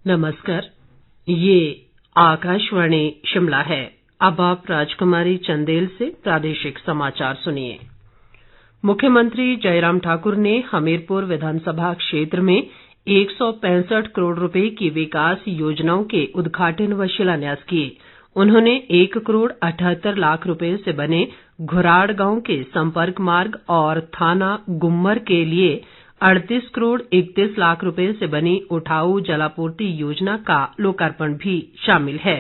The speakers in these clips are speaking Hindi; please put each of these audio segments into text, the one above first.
नमस्कार, ये आकाशवाणी शिमला है। अब आप राजकुमारी चंदेल से प्रादेशिक समाचार सुनिए। मुख्यमंत्री जयराम ठाकुर ने हमीरपुर विधानसभा क्षेत्र में 165 करोड़ रुपए की विकास योजनाओं के उद्घाटन व शिलान्यास किए। उन्होंने 1 करोड़ 78 लाख रुपए से बने घुराड़ गांव के संपर्क मार्ग और थाना गुम्मर के लिए 38 करोड़ 31 लाख रुपए से बनी उठाऊ जलापूर्ति योजना का लोकार्पण भी शामिल है।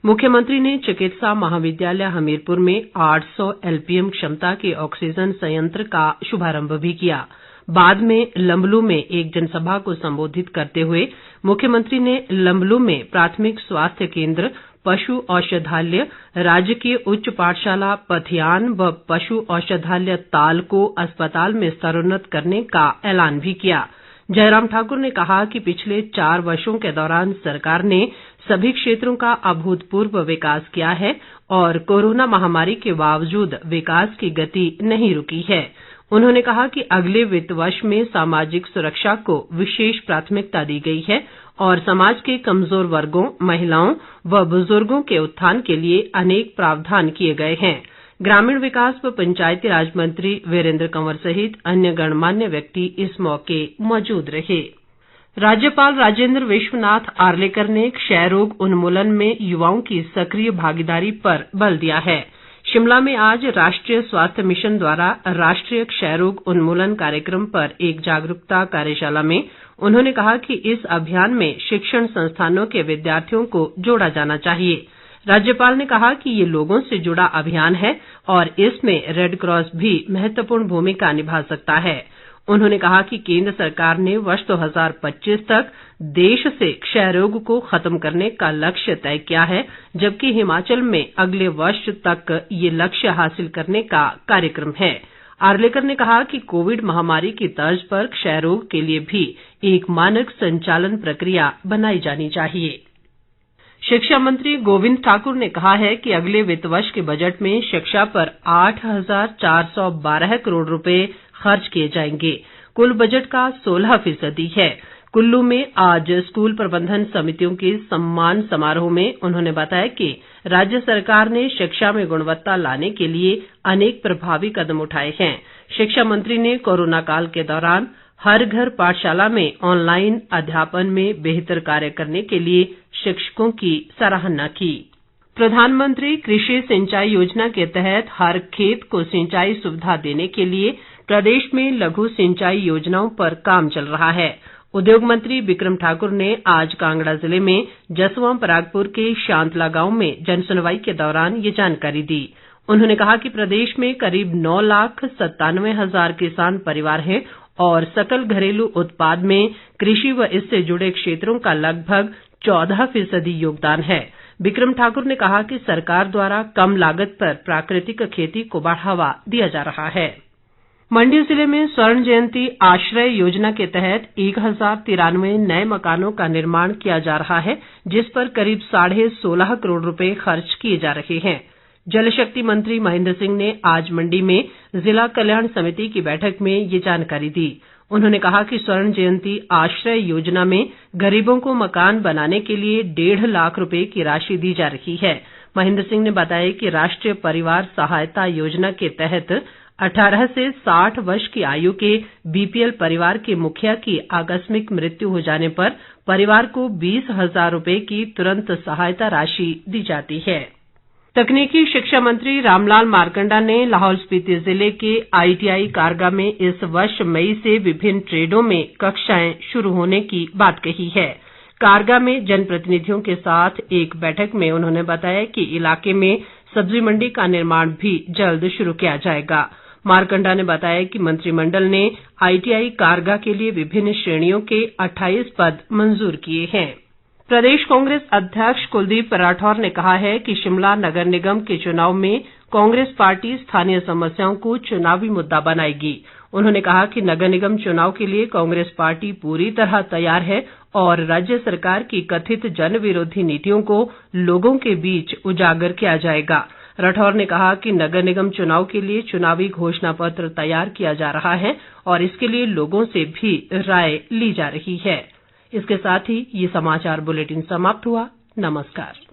मुख्यमंत्री ने चिकित्सा महाविद्यालय हमीरपुर में 800 एलपीएम क्षमता के ऑक्सीजन संयंत्र का शुभारंभ भी किया। बाद में लंबलू में एक जनसभा को संबोधित करते हुए मुख्यमंत्री ने लंबलू में प्राथमिक स्वास्थ्य केंद्र, पशु औषधालय, राजकीय उच्च पाठशाला पथियान व पशु औषधालय ताल को अस्पताल में स्तरोन्नत करने का ऐलान भी किया। जयराम ठाकुर ने कहा कि पिछले 4 वर्षों के दौरान सरकार ने सभी क्षेत्रों का अभूतपूर्व विकास किया है और कोरोना महामारी के बावजूद विकास की गति नहीं रुकी है। उन्होंने कहा कि अगले वित्त वर्ष में सामाजिक सुरक्षा को विशेष प्राथमिकता दी गई है और समाज के कमजोर वर्गों, महिलाओं व बुजुर्गों के उत्थान के लिए अनेक प्रावधान किए गए हैं। ग्रामीण विकास व पंचायती राज मंत्री वीरेंद्र कंवर सहित अन्य गणमान्य व्यक्ति इस मौके मौजूद रहे। राज्यपाल राजेंद्र विश्वनाथ आर्लेकर ने क्षय रोग उन्मूलन में युवाओं की सक्रिय भागीदारी पर बल दिया है। शिमला में आज राष्ट्रीय स्वास्थ्य मिशन द्वारा राष्ट्रीय क्षय रोग उन्मूलन कार्यक्रम पर एक जागरूकता कार्यशाला में उन्होंने कहा कि इस अभियान में शिक्षण संस्थानों के विद्यार्थियों को जोड़ा जाना चाहिए। राज्यपाल ने कहा कि ये लोगों से जुड़ा अभियान है और इसमें रेडक्रॉस भी महत्वपूर्ण भूमिका निभा सकता है। उन्होंने कहा कि केंद्र सरकार ने वर्ष 2025 तक देश से क्षय रोग को खत्म करने का लक्ष्य तय किया है, जबकि हिमाचल में अगले वर्ष तक ये लक्ष्य हासिल करने का कार्यक्रम है। आर्लेकर ने कहा कि कोविड महामारी की तर्ज पर क्षय रोग के लिए भी एक मानक संचालन प्रक्रिया बनाई जानी चाहिए। शिक्षा मंत्री गोविंद ठाकुर ने कहा है कि अगले वित्त वर्ष के बजट में शिक्षा पर 8,412 करोड़ रुपए खर्च किए जाएंगे। कुल बजट का 16% है। कुल्लू में आज स्कूल प्रबंधन समितियों के सम्मान समारोह में उन्होंने बताया कि राज्य सरकार ने शिक्षा में गुणवत्ता लाने के लिए अनेक प्रभावी कदम उठाए हैं। शिक्षा मंत्री ने कोरोना काल के दौरान हर घर पाठशाला में ऑनलाइन अध्यापन में बेहतर कार्य करने के लिए शिक्षकों की सराहना की। प्रधानमंत्री कृषि सिंचाई योजना के तहत हर खेत को सिंचाई सुविधा देने के लिए प्रदेश में लघु सिंचाई योजनाओं पर काम चल रहा है। उद्योग मंत्री बिक्रम ठाकुर ने आज कांगड़ा जिले में जसवां परागपुर के शांतला गांव में जनसुनवाई के दौरान ये जानकारी दी। उन्होंने कहा कि प्रदेश में करीब 9,97,000 किसान परिवार हैं और सकल घरेलू उत्पाद में कृषि व इससे जुड़े क्षेत्रों का लगभग 14% योगदान है। बिक्रम ठाकुर ने कहा कि सरकार द्वारा कम लागत पर प्राकृतिक खेती को बढ़ावा दिया जा रहा है। मंडी जिले में स्वर्ण जयंती आश्रय योजना के तहत 1093 नए मकानों का निर्माण किया जा रहा है, जिस पर करीब 16.5 करोड़ रुपए खर्च किए जा रहे हैं। जल शक्ति मंत्री महेंद्र सिंह ने आज मंडी में जिला कल्याण समिति की बैठक में ये जानकारी दी। उन्होंने कहा कि स्वर्ण जयंती आश्रय योजना में गरीबों को मकान बनाने के लिए 1.5 लाख रुपए की राशि दी जा रही है। महेंद्र सिंह ने बताया कि राष्ट्रीय परिवार सहायता योजना के तहत 18 से 60 वर्ष की आयु के बीपीएल परिवार के मुखिया की आकस्मिक मृत्यु हो जाने पर परिवार को 20,000 रुपए की तुरंत सहायता राशि दी जाती है। तकनीकी शिक्षा मंत्री रामलाल मारकंडा ने लाहौल स्पीति जिले के आईटीआई कारगा में इस वर्ष मई से विभिन्न ट्रेडों में कक्षाएं शुरू होने की बात कही है। कारगा में जनप्रतिनिधियों के साथ एक बैठक में उन्होंने बताया कि इलाके में सब्जी मंडी का निर्माण भी जल्द शुरू किया जाएगा। मारकंडा ने बताया कि मंत्रिमंडल ने आईटीआई कारगा के लिए विभिन्न श्रेणियों के 28 पद मंजूर किए हैं। प्रदेश कांग्रेस अध्यक्ष कुलदीप राठौर ने कहा है कि शिमला नगर निगम के चुनाव में कांग्रेस पार्टी स्थानीय समस्याओं को चुनावी मुद्दा बनाएगी। उन्होंने कहा कि नगर निगम चुनाव के लिए कांग्रेस पार्टी पूरी तरह तैयार है और राज्य सरकार की कथित जन विरोधी नीतियों को लोगों के बीच उजागर किया जाएगा। राठौर ने कहा कि नगर निगम चुनाव के लिए चुनावी घोषणा पत्र तैयार किया जा रहा है और इसके लिए लोगों से भी राय ली जा रही है। इसके साथ ही ये समाचार बुलेटिन समाप्त हुआ। नमस्कार।